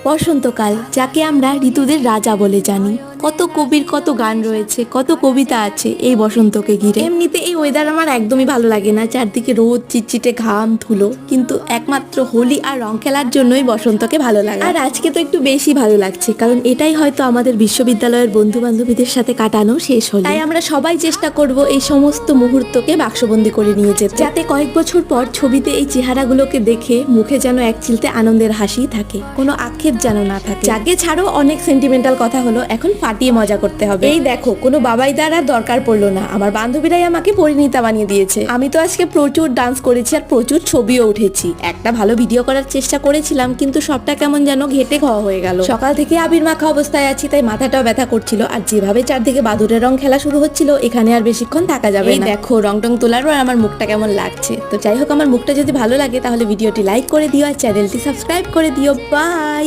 বসন্তকাল, যাকে আমরা ঋতুদের রাজা বলে জানি। কত কবির কত গান রয়েছে, কত কবিতা আছে এই বসন্তকে ঘিরে। এমনিতে এই ওয়েদার আমার একদমই ভালো লাগে না, চারদিকে রোদ, চিটচিটে ঘাম, ধুলো, কিন্তু একমাত্র হোলি আর রং খেলার জন্যই বসন্তকে ভালো লাগে। আর আজকে তো একটু বেশি ভালো লাগছে, কারণ এটাই হয়তো আমাদের বিশ্ববিদ্যালয়ের বন্ধু বান্ধবীদের সাথে কাটানো শেষ হলো। তাই আমরা সবাই চেষ্টা করব এই সমস্ত মুহূর্তকে বাক্সবন্দি করে নিয়ে যেতে, যাতে কয়েক বছর পর ছবিতে এই চেহারাগুলোকে দেখে মুখে যেন এক চিলতে আনন্দের হাসি থাকে, কোনো আক্ষেপ যেন না থাকে। যাকে ছাড়ো, অনেক সেন্টিমেন্টাল কথা হলো, এখন ফাটিয়ে মজা করতে হবে। এই দেখো, কোনো বাবাইদার আর দরকার পড়লো না, আমার বান্ধবীরাই আমাকে পরিণীতা বানিয়ে দিয়েছে। আমি তো আজকে প্রচুর ডান্স করেছি আর প্রচুর ছবিও উঠেছি। একটা ভালো ভিডিও করার চেষ্টা করেছিলাম, কিন্তু সবটা কেমন যেন ঘেটে খাওয়া হয়ে গেল। সকাল থেকে আবির মাখা অবস্থায় আছি, তাই মাথাটাও ব্যথা করছিল। আর যেভাবে চারদিকে বাদুরের রং খেলা শুরু হচ্ছিল, এখানে আর বেশিক্ষণ থাকা যাবে না। দেখো, রং টং তোলার পর আমার মুখটা কেমন লাগছে। তো যাই হোক, আমার মুখটা যদি ভালো লাগে তাহলে ভিডিওটি লাইক করে দিও আর চ্যানেলটি সাবস্ক্রাইব করে দিও। বাই।